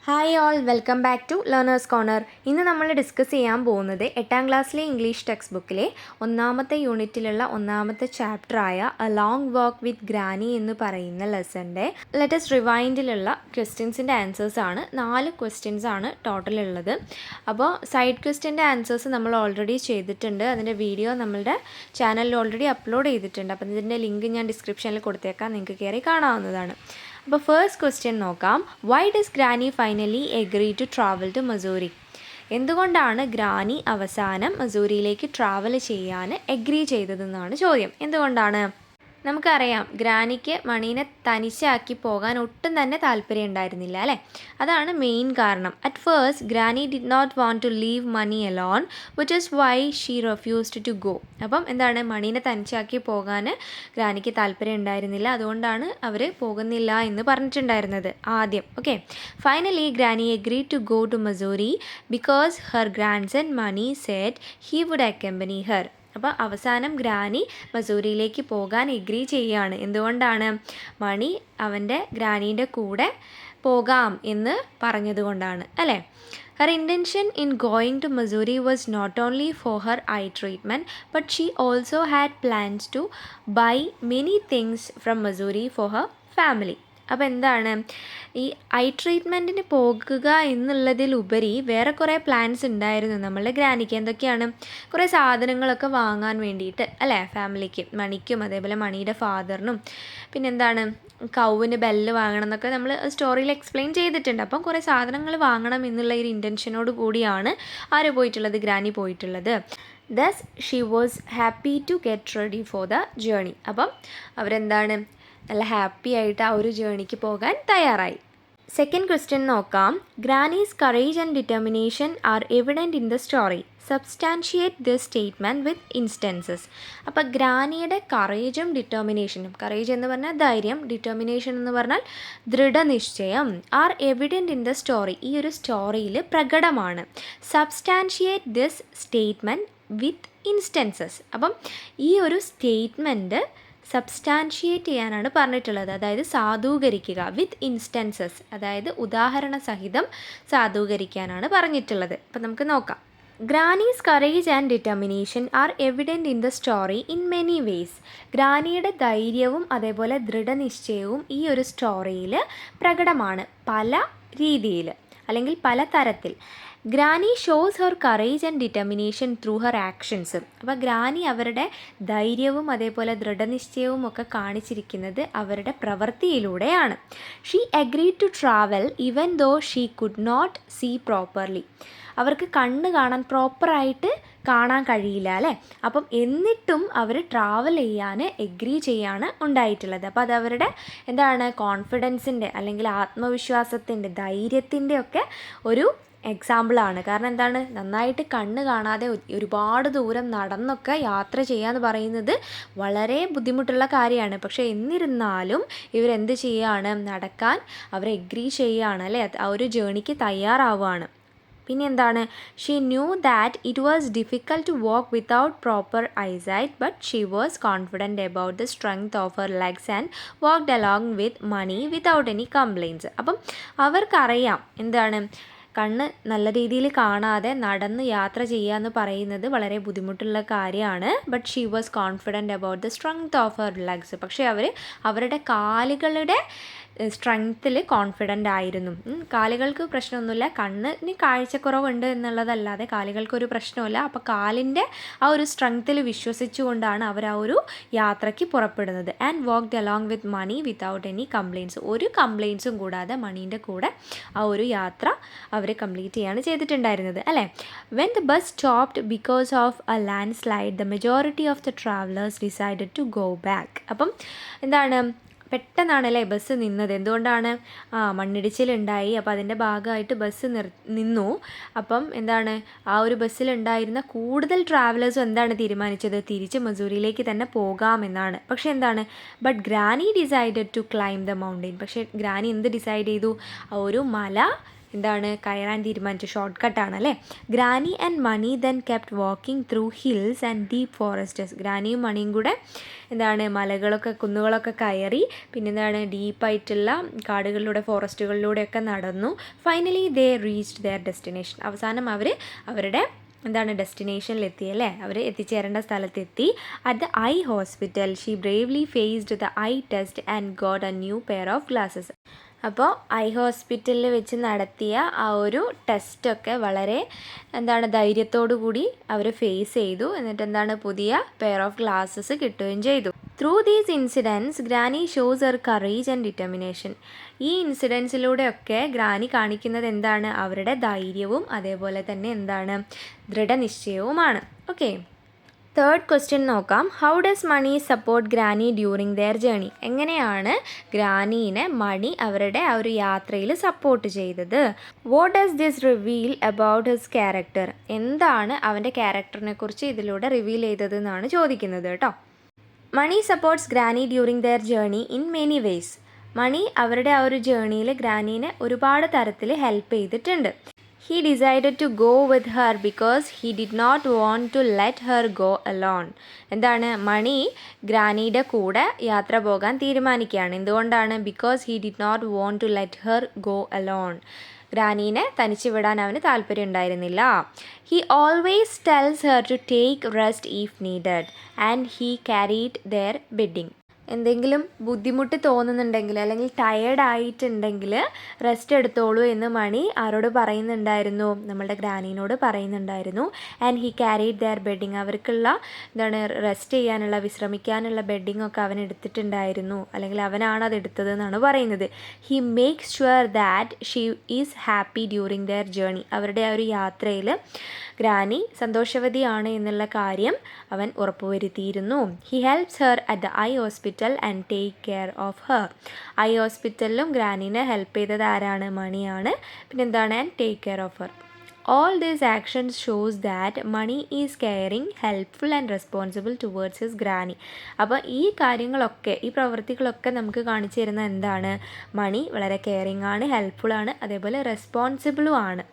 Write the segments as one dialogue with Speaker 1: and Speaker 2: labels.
Speaker 1: Hi all, welcome back to learners corner. ഇന്ന് നമ്മൾ discuss ചെയ്യാൻ പോകുന്നത് 8ാം ക്ലാസ്സിലെ ഇംഗ്ലീഷ് ടെക്സ്റ്റ് ബുക്കിലെ ഒന്നാമത്തെ യൂണിറ്റിലുള്ള ഒന്നാമത്തെ ചാപ്റ്ററായ a long walk with granny എന്ന് പറയുന്ന ലെസൻ്റെ ലെറ്റസ് റിവൈൻഡിലുള്ള ക്വസ്റ്റ്യൻസിൻ്റെ ആൻസേഴ്സാണ്. 4 ക്വസ്റ്റ്യൻസ് ആണ് ടോട്ടൽ ഉള്ളത്. അപ്പോൾ സൈഡ് ക്വസ്റ്റ്യൻ്റെ ആൻസേഴ്സ് നമ്മൾ ഓൾറെഡി ചെയ്തിട്ടുണ്ട്. അതിൻ്റെ വീഡിയോ നമ്മളുടെ ചാനലിൽ ഓൾറെഡി അപ്ലോഡ് ചെയ്തിട്ടുണ്ട്. അപ്പോൾ ഇതിൻ്റെ ലിങ്ക് ഞാൻ ഡിസ്ക്രിപ്ഷനിൽ കൊടുത്തേക്കാം, നിങ്ങൾക്ക് കയറി കാണാവുന്നതാണ്. അപ്പോൾ ഫസ്റ്റ് ക്വസ്റ്റ്യൻ നോക്കാം. Why does granny finally agree to travel to Mussoorie? എന്തുകൊണ്ടാണ് ഗ്രാനി അവസാനം മസൂറിയിലേക്ക് ട്രാവൽ ചെയ്യാൻ എഗ്രി ചെയ്തതെന്നാണ് ചോദ്യം. എന്തുകൊണ്ടാണ്? നമുക്കറിയാം, ഗ്രാനിക്ക് മണീനെ തനിച്ചാക്കി പോകാൻ ഒട്ടും തന്നെ താല്പര്യം ഉണ്ടായിരുന്നില്ല അല്ലേ? അതാണ് മെയിൻ കാരണം. At first granny did not want to leave Mani alone, which is why she refused to go. അപ്പം എന്താണ്, മണീനെ തനിച്ചാക്കി പോകാൻ ഗ്രാനിക്ക് താല്പര്യം ഉണ്ടായിരുന്നില്ല, അതുകൊണ്ടാണ് അവർ പോകുന്നില്ല എന്ന് പറഞ്ഞിട്ടുണ്ടായിരുന്നത് ആദ്യം. Okay, finally granny agree to go to Mussoorie because her grandson Mani said he would accompany her. അപ്പോൾ അവസാനം ഗ്രാനി മസൂറിയിലേക്ക് പോകാൻ എഗ്രി ചെയ്യുകയാണ്. എന്തുകൊണ്ടാണ്? മണി അവൻ്റെ ഗ്രാനീൻ്റെ കൂടെ പോകാം എന്ന് പറഞ്ഞതുകൊണ്ടാണ് അല്ലേ? Her intention in going to Missouri was not only for her eye treatment, but she also had plans to buy many things from Missouri for her family. അപ്പോൾ എന്താണ്, ഈ ഐ ട്രീറ്റ്മെൻറ്റിന് പോകുക എന്നുള്ളതിലുപരി വേറെ കുറേ പ്ലാൻസ് ഉണ്ടായിരുന്നു നമ്മളുടെ ഗ്രാനിക്ക്. എന്തൊക്കെയാണ്? കുറേ സാധനങ്ങളൊക്കെ വാങ്ങാൻ വേണ്ടിയിട്ട് അല്ലേ, ഫാമിലിക്ക്, മണിക്കും അതേപോലെ മണിയുടെ ഫാദറിനും. പിന്നെന്താണ്, കൗവിന് ബെല്ല് വാങ്ങണം എന്നൊക്കെ നമ്മൾ സ്റ്റോറിയിൽ എക്സ്പ്ലെയിൻ ചെയ്തിട്ടുണ്ട്. അപ്പം കുറേ സാധനങ്ങൾ വാങ്ങണം എന്നുള്ള ഒരു ഇൻറ്റൻഷനോട് കൂടിയാണ് ആര് പോയിട്ടുള്ളത്, ഗ്രാനി പോയിട്ടുള്ളത്. Thus she was happy to get ready for the journey. അപ്പം അവരെന്താണ്, നല്ല ഹാപ്പി ആയിട്ട് ആ ഒരു ജേണിക്ക് പോകാൻ തയ്യാറായി. സെക്കൻഡ് ക്വസ്റ്റ്യൻ നോക്കാം. Granny's courage and determination are evident in the story. Substantiate this statement with instances. അപ്പോൾ ഗ്രാനിയുടെ കറേജും ഡിറ്റർമിനേഷനും, കറേജ് എന്ന് പറഞ്ഞാൽ ധൈര്യം, ഡിറ്റർമിനേഷൻ എന്ന് പറഞ്ഞാൽ ദൃഢനിശ്ചയം, are evident in the story, ഈ ഒരു സ്റ്റോറിയിൽ പ്രകടമാണ്. Substantiate this statement with instances. അപ്പം ഈ ഒരു സ്റ്റേറ്റ്മെൻറ്റ് സബ്സ്റ്റാൻഷിയേറ്റ് ചെയ്യാനാണ് പറഞ്ഞിട്ടുള്ളത്, അതായത് സാധൂകരിക്കുക. വിത്ത് ഇൻസ്റ്റൻസസ്, അതായത് ഉദാഹരണ സഹിതം സാധൂകരിക്കാനാണ് പറഞ്ഞിട്ടുള്ളത്. അപ്പം നമുക്ക് നോക്കാം. Granny's courage and determination are evident in the story in many ways. ഗ്രാനിയുടെ ധൈര്യവും അതേപോലെ ദൃഢനിശ്ചയവും ഈ ഒരു സ്റ്റോറിയിൽ പ്രകടമാണ് പല രീതിയിൽ അല്ലെങ്കിൽ പല തരത്തിൽ. Granny shows her courage and determination through her actions. അപ്പോൾ ഗ്രാനി അവരുടെ ധൈര്യവും അതേപോലെ ദൃഢനിശ്ചയവും ഒക്കെ കാണിച്ചിരിക്കുന്നത് അവരുടെ പ്രവൃത്തിയിലൂടെയാണ്. She agreed to travel even though she could not see properly. അവർക്ക് കണ്ണ് കാണാൻ പ്രോപ്പറായിട്ട് കാണാൻ കഴിയില്ല അല്ലേ? അപ്പം എന്നിട്ടും അവർ ട്രാവൽ ചെയ്യാൻ എഗ്രി ചെയ്യാണ് ഉണ്ടായിട്ടുള്ളത്. അപ്പോൾ അത് അവരുടെ എന്താണ്, കോൺഫിഡൻസിൻ്റെ അല്ലെങ്കിൽ ആത്മവിശ്വാസത്തിൻ്റെ, ധൈര്യത്തിൻ്റെ ഒക്കെ ഒരു എക്സാമ്പിളാണ്. കാരണം എന്താണ്, നന്നായിട്ട് കണ്ണ് കാണാതെ ഒരുപാട് ദൂരം നടന്നൊക്കെ യാത്ര ചെയ്യാന്ന് പറയുന്നത് വളരെ ബുദ്ധിമുട്ടുള്ള കാര്യമാണ്. പക്ഷേ എന്നിരുന്നാലും ഇവരെന്ത് ചെയ്യുകയാണ്, നടക്കാൻ അവർ എഗ്രി ചെയ്യുകയാണ് അല്ലേ, ആ ഒരു ജേണിക്ക് തയ്യാറാവുകയാണ്. പിന്നെ എന്താണ്, she knew that it was difficult to walk without proper eyesight, but she was confident about the strength of her legs and walked along with Mani without any complaints. അപ്പം അവർക്കറിയാം എന്താണ്, കണ്ണ് നല്ല രീതിയിൽ കാണാതെ നടന്ന് യാത്ര ചെയ്യുക എന്ന് പറയുന്നത് വളരെ ബുദ്ധിമുട്ടുള്ള കാര്യമാണ്. But she was confident about the strength of her legs. പക്ഷേ അവരുടെ കാലുകളുടെ സ്ട്രെങ്ത്തിൽ കോൺഫിഡൻ്റ് ആയിരുന്നു. കാലുകൾക്ക് പ്രശ്നമൊന്നുമില്ല, കണ്ണിന് കാഴ്ചക്കുറവുണ്ട് എന്നുള്ളതല്ലാതെ കാലുകൾക്കൊരു പ്രശ്നമില്ല. അപ്പോൾ കാലിൻ്റെ ആ ഒരു സ്ട്രെങ്ത്തിൽ വിശ്വസിച്ചുകൊണ്ടാണ് അവർ ആ ഒരു യാത്രയ്ക്ക് പുറപ്പെടുന്നത്. And walked along with Mani without any complaints. ഒരു കംപ്ലയിൻറ്റ്സും കൂടാതെ മണീൻ്റെ കൂടെ ആ ഒരു യാത്ര അവർ കംപ്ലീറ്റ് ചെയ്യാണ് ചെയ്തിട്ടുണ്ടായിരുന്നത് അല്ലേ? When the bus stopped because of a landslide the majority of the travellers decided to go back. അപ്പം എന്താണ്, പെട്ടെന്നാണല്ലേ ബസ് നിന്നത്. എന്തുകൊണ്ടാണ്? മണ്ണിടിച്ചിലുണ്ടായി. അപ്പോൾ അതിൻ്റെ ഭാഗമായിട്ട് ബസ് നിന്നു. അപ്പം എന്താണ്, ആ ഒരു ബസ്സിലുണ്ടായിരുന്ന കൂടുതൽ ട്രാവലേഴ്സും എന്താണ് തീരുമാനിച്ചത്, തിരിച്ച് മസൂറിയിലേക്ക് തന്നെ പോകാമെന്നാണ്. പക്ഷേ എന്താണ്, but granny decided to climb the mountain. പക്ഷേ ഗ്രാനി എന്ത് ഡിസൈഡ് ചെയ്തു, ആ ഒരു മല എന്താണ് കയറാൻ തീരുമാനിച്ചു, ഷോർട്ട് കട്ടാണ് അല്ലേ. Granny and Mani then kept walking through hills and deep forests. ഗ്രാനിയും മണിയും കൂടെ എന്താണ് മലകളൊക്കെ കുന്നുകളൊക്കെ കയറി, പിന്നെന്താണ് ഡീപ്പായിട്ടുള്ള കാടുകളിലൂടെ ഫോറസ്റ്റുകളിലൂടെയൊക്കെ നടന്നു. Finally they reached their destination. അവസാനം അവർ അവരുടെ എന്താണ് ഡെസ്റ്റിനേഷനിലെത്തി അല്ലേ, അവർ എത്തിച്ചേരേണ്ട സ്ഥലത്തെത്തി. At the eye hospital she bravely faced the eye test and got a new pair of glasses. അപ്പോൾ ഐ ഹോസ്പിറ്റലിൽ വെച്ച് നടത്തിയ ആ ഒരു ടെസ്റ്റൊക്കെ വളരെ എന്താണ് ധൈര്യത്തോടു കൂടി അവർ ഫേസ് ചെയ്തു. എന്നിട്ട് എന്താണ് പുതിയ പെയർ ഓഫ് ഗ്ലാസസ് കിട്ടുകയും ചെയ്തു. Through these incidents granny shows her courage and determination. ഈ ഇൻസിഡൻസിലൂടെയൊക്കെ ഗ്രാനി കാണിക്കുന്നത് എന്താണ്, അവരുടെ ധൈര്യവും അതേപോലെ തന്നെ എന്താണ് ദൃഢനിശ്ചയവുമാണ്. ഓക്കെ, തേർഡ് ക്വസ്റ്റ്യൻ നോക്കാം. How does Mani support granny during their journey. എങ്ങനെയാണ് ഗ്രാനീനെ മണി അവരുടെ ആ ഒരു യാത്രയിൽ സപ്പോർട്ട് ചെയ്തത്? What does this reveal about his character. എന്താണ് അവൻ്റെ ക്യാരക്ടറിനെ കുറിച്ച് ഇതിലൂടെ റിവീൽ ചെയ്തത് എന്നാണ് ചോദിക്കുന്നത് കേട്ടോ. Mani supports granny during their journey in many ways. Mani അവരുടെ ആ ഒരു ജേണിയിൽ ഗ്രാനീനെ ഒരുപാട് തരത്തിൽ ഹെൽപ്പ് ചെയ്തിട്ടുണ്ട്. He decided to go with her because he did not want to let her go alone. എന്താണ്, മണി ഗ്രാനിയുടെ കൂടെ യാത്ര പോകാൻ തീരുമാനിക്കുകയാണ്. എന്തുകൊണ്ടാണ്? Because he did not want to let her go alone. ഗ്രാനീനെ തനിച്ച് വിടാൻ അവന് താല്പര്യം ഉണ്ടായിരുന്നില്ല. He always tells her to take rest if needed and he carried their bedding. എന്തെങ്കിലും ബുദ്ധിമുട്ട് തോന്നുന്നുണ്ടെങ്കിൽ അല്ലെങ്കിൽ ടയേർഡ് ആയിട്ടുണ്ടെങ്കിൽ റെസ്റ്റ് എടുത്തോളൂ എന്ന് മണി ആരോട് പറയുന്നുണ്ടായിരുന്നു? നമ്മളുടെ ഗ്രാനീനോട് പറയുന്നുണ്ടായിരുന്നു. And he carried their bedding. അവർക്കുള്ള എന്താണ് റെസ്റ്റ് ചെയ്യാനുള്ള വിശ്രമിക്കാനുള്ള ബെഡിങ് ഒക്കെ അവൻ എടുത്തിട്ടുണ്ടായിരുന്നു, അല്ലെങ്കിൽ അവനാണ് അത് എടുത്തത് എന്നാണ് പറയുന്നത്. He makes sure that she is happy during their journey. അവരുടെ ആ ഒരു യാത്രയിൽ ഗ്രാനി സന്തോഷവതിയാണ് എന്നുള്ള കാര്യം അവൻ ഉറപ്പുവരുത്തിയിരുന്നു. He helps her at the eye hospital and take care of her. Eye ഹോസ്പിറ്റലിലും ഗ്രാനീനെ ഹെൽപ്പ് ചെയ്തത് ആരാണ്? മണിയാണ്. പിന്നെന്താണ്? And take care of her. All these actions shows that Mani is caring, helpful and responsible towards his granny. അപ്പോൾ ഈ കാര്യങ്ങളൊക്കെ, ഈ പ്രവൃത്തികളൊക്കെ നമുക്ക് കാണിച്ചു തരുന്ന എന്താണ്? മണി വളരെ കെയറിങ് ആണ്, ഹെൽപ്ഫുൾ ആണ്, അതേപോലെ റെസ്പോൺസിബിളും ആണ്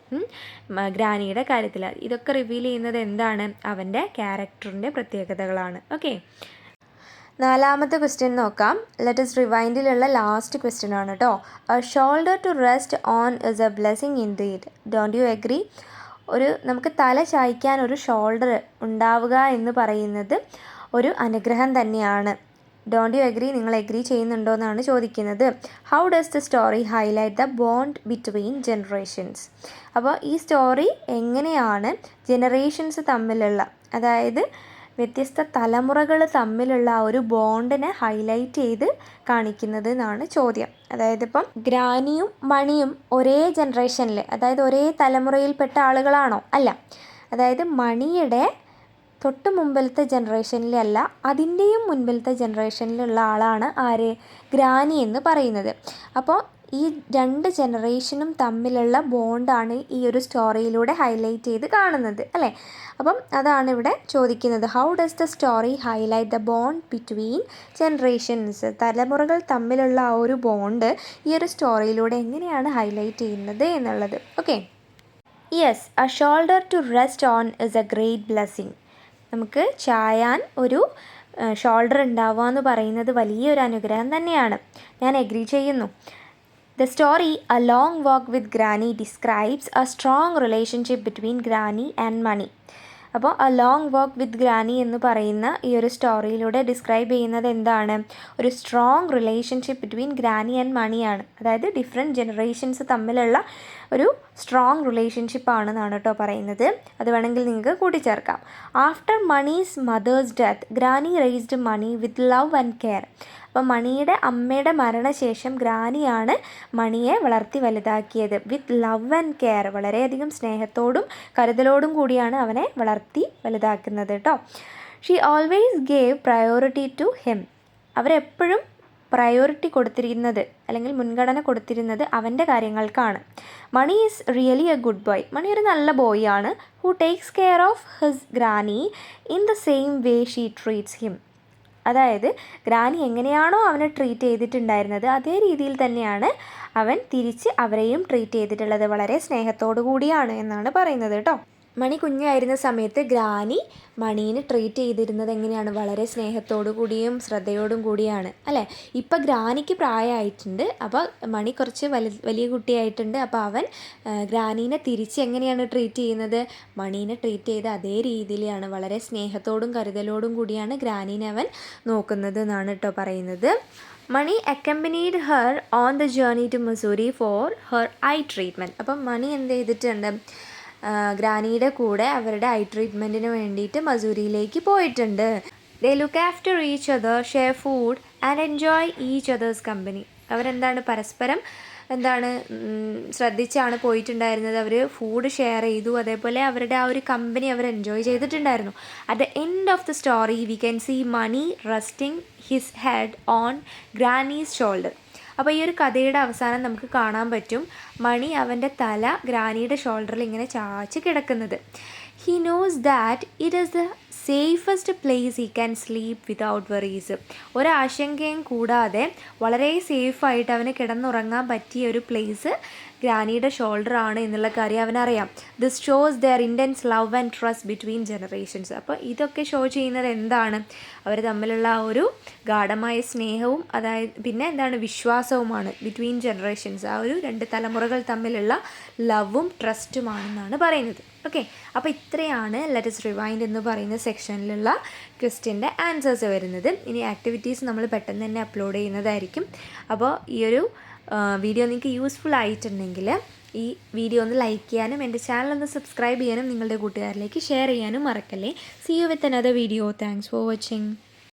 Speaker 1: ഗ്രാനിയുടെ കാര്യത്തിൽ. ഇതൊക്കെ റിവീൽ ചെയ്യുന്നത് എന്താണ്? അവൻ്റെ ക്യാരക്ടറിൻ്റെ പ്രത്യേകതകളാണ്. ഓക്കെ, നാലാമത്തെ ക്വസ്റ്റ്യൻ നോക്കാം. ലെറ്റസ് റിവൈൻഡിലുള്ള ലാസ്റ്റ് ക്വസ്റ്റ്യൻ ആണ് കേട്ടോ. A shoulder to rest on is a blessing indeed. Don't you agree? നമുക്ക് തല ചായ്ക്കാൻ ഒരു ഷോൾഡർ ഉണ്ടാവുക എന്ന് പറയുന്നത് ഒരു അനുഗ്രഹം തന്നെയാണ്. Don't you agree? നിങ്ങൾ എഗ്രി ചെയ്യുന്നുണ്ടോ എന്നാണ് ചോദിക്കുന്നത്. How does the story highlight the bond between generations. അപ്പോൾ ഈ സ്റ്റോറി എങ്ങനെയാണ് ജനറേഷൻസ് തമ്മിലുള്ള, അതായത് വ്യത്യസ്ത തലമുറകൾ തമ്മിലുള്ള ആ ഒരു ബോണ്ടിനെ ഹൈലൈറ്റ് ചെയ്ത് കാണിക്കുന്നത് എന്നാണ് ചോദ്യം. അതായത് ഇപ്പം ഗ്രാനിയും മണിയും ഒരേ ജനറേഷനിൽ, അതായത് ഒരേ തലമുറയിൽപ്പെട്ട ആളുകളാണോ? അല്ല. അതായത് മണിയുടെ തൊട്ട് മുമ്പിലത്തെ ജനറേഷനിലല്ല, അതിൻ്റെയും മുൻപിലത്തെ ജനറേഷനിലുള്ള ആളാണ് ആര്? ഗ്രാനി എന്ന് പറയുന്നത്. അപ്പോൾ ഈ രണ്ട് ജനറേഷനും തമ്മിലുള്ള ബോണ്ടാണ് ഈ ഒരു സ്റ്റോറിയിലൂടെ ഹൈലൈറ്റ് ചെയ്ത് കാണുന്നത് അല്ലേ. അപ്പം അതാണ് ഇവിടെ ചോദിക്കുന്നത്. How does the story highlight the bond between generations. തലമുറകൾ തമ്മിലുള്ള ആ ഒരു ബോണ്ട് ഈ ഒരു സ്റ്റോറിയിലൂടെ എങ്ങനെയാണ് ഹൈലൈറ്റ് ചെയ്യുന്നത് എന്നുള്ളത്. Okay, yes, a shoulder to rest on is a great blessing. നമുക്ക് ചായാൻ ഒരു ഷോൾഡർ ഉണ്ടാവുക എന്ന് പറയുന്നത് വലിയൊരു അനുഗ്രഹം തന്നെയാണ്. ഞാൻ എഗ്രി ചെയ്യുന്നു. The story A Long Walk with Granny describes a strong relationship between Granny and Mani. അപ്പോൾ A Long Walk with Granny എന്ന് പറയുന്ന ഈ ഒരു സ്റ്റോറിയിലൂടെ ഡിസ്ക്രൈബ് ചെയ്യുന്നത് എന്താണ്? ഒരു strong relationship between granny and മണിയാണ്. അതായത് ഡിഫറെൻറ്റ് ജനറേഷൻസ് തമ്മിലുള്ള ഒരു സ്ട്രോങ് റിലേഷൻഷിപ്പാണെന്നാണ് കേട്ടോ പറയുന്നത്. അത് വേണമെങ്കിൽ നിങ്ങൾക്ക് കൂട്ടിച്ചേർക്കാം. After Mani's mother's death granny raised Mani with love and care. അപ്പോൾ മണിയുടെ അമ്മയുടെ മരണശേഷം ഗ്രാനിയാണ് മണിയെ വളർത്തി വലുതാക്കിയത്. വിത്ത് ലവ് ആൻഡ് കെയർ, വളരെയധികം സ്നേഹത്തോടും കരുതലോടും കൂടിയാണ് അവനെ വളർത്തി വലുതാക്കുന്നത് കേട്ടോ. She always gave priority to him. അവരെപ്പോഴും പ്രയോറിറ്റി കൊടുത്തിരുന്നത് അല്ലെങ്കിൽ മുൻഗണന കൊടുത്തിരുന്നത് അവൻ്റെ കാര്യങ്ങൾക്കാണ്. Mani is really a good boy. മണി ഒരു നല്ല ബോയ് ആണ്. Who takes care of his granny in the same way she treats him. അതായത് ഗ്രാനി എങ്ങനെയാണോ അവനെ ട്രീറ്റ് ചെയ്തിട്ടുണ്ടായിരുന്നത് അതേ രീതിയിൽ തന്നെയാണ് അവൻ തിരിച്ച് അവരെയും ട്രീറ്റ് ചെയ്തിട്ടുള്ളത്. വളരെ സ്നേഹത്തോടു കൂടിയാണ് എന്നാണ് പറയുന്നത് കേട്ടോ. മണി കുഞ്ഞായിരുന്ന സമയത്ത് ഗ്രാനി മണീനെ ട്രീറ്റ് ചെയ്തിരുന്നത് എങ്ങനെയാണ്? വളരെ സ്നേഹത്തോടു കൂടിയും ശ്രദ്ധയോടും കൂടിയാണ് അല്ലേ. ഇപ്പം ഗ്രാനിക്ക് പ്രായമായിട്ടുണ്ട്, അപ്പോൾ മണി കുറച്ച് വലിയ കുട്ടിയായിട്ടുണ്ട്. അപ്പോൾ അവൻ ഗ്രാനീനെ തിരിച്ച് എങ്ങനെയാണ് ട്രീറ്റ് ചെയ്യുന്നത്? മണീനെ ട്രീറ്റ് ചെയ്ത അതേ രീതിയിലാണ്, വളരെ സ്നേഹത്തോടും കരുതലോടും കൂടിയാണ് ഗ്രാനീനെ അവൻ നോക്കുന്നത് എന്നാണ് കേട്ടോ പറയുന്നത്. Mani accompanied her on the journey to Mussoorie for her eye treatment. അപ്പം മണി എന്ത് ചെയ്തിട്ടുണ്ട്? ഗ്രാനിയുടെ കൂടെ അവരുടെ ഐ ട്രീറ്റ്മെൻറ്റിന് വേണ്ടിയിട്ട് മസൂരിയിലേക്ക് പോയിട്ടുണ്ട്. They look after each other, share food and enjoy each others company. അവരെന്താണ് പരസ്പരം ശ്രദ്ധിച്ചാണ് പോയിട്ടുണ്ടായിരുന്നത്. അവർ ഫുഡ് ഷെയർ ചെയ്തു, അതേപോലെ അവരുടെ ആ ഒരു കമ്പനി അവർ എൻജോയ് ചെയ്തിട്ടുണ്ടായിരുന്നു. At the end of the story we can see Mani resting his head on granny's shoulder. അപ്പോൾ ഈ ഒരു കഥയുടെ അവസാനം നമുക്ക് കാണാൻ പറ്റും മണി അവൻ്റെ തല ഗ്രാനിയുടെ ഷോൾഡറിൽ ഇങ്ങനെ ചാച്ച് കിടക്കുന്നത്. He knows that it is the safest place he can sleep without worries. ഒരാശങ്കയും കൂടാതെ വളരെ സേഫായിട്ട് അവന് കിടന്നുറങ്ങാൻ പറ്റിയ ഒരു പ്ലേസ് ഗ്രാനിയുടെ ഷോൾഡറാണ് എന്നുള്ള കാര്യം അവനറിയാം. This shows their intense love and trust between generations. അപ്പോൾ ഇതൊക്കെ ഷോ ചെയ്യുന്നത് എന്താണ്? അവർ തമ്മിലുള്ള ആ ഒരു ഗാഢമായ സ്നേഹവും അതായത് പിന്നെ എന്താണ് വിശ്വാസവുമാണ്. ബിറ്റ്വീൻ ജനറേഷൻസ്, ആ ഒരു 2 തലമുറകൾ തമ്മിലുള്ള ലവും ട്രസ്റ്റുമാണെന്നാണ് പറയുന്നത്. ഓക്കെ, അപ്പോൾ ഇത്രയാണ് ലെറ്റസ് റിവൈൻഡ് എന്ന് പറയുന്ന സെക്ഷനിലുള്ള ക്വസ്റ്റ്യൻ്റെ ആൻസേഴ്സ് വരുന്നത്. ഇനി ആക്ടിവിറ്റീസ് നമ്മൾ പെട്ടെന്ന് തന്നെ അപ്ലോഡ് ചെയ്യുന്നതായിരിക്കും. അപ്പോൾ ഈ ഒരു വീഡിയോ നിങ്ങൾക്ക് യൂസ്ഫുൾ ആയിട്ടുണ്ടെങ്കിൽ ഈ വീഡിയോ ഒന്ന് ലൈക്ക് ചെയ്യാനും എൻ്റെ ചാനൽ ഒന്ന് സബ്സ്ക്രൈബ് ചെയ്യാനും നിങ്ങളുടെ കൂട്ടുകാരിലേക്ക് ഷെയർ ചെയ്യാനും മറക്കല്ലേ. See you with another video. Thanks for watching.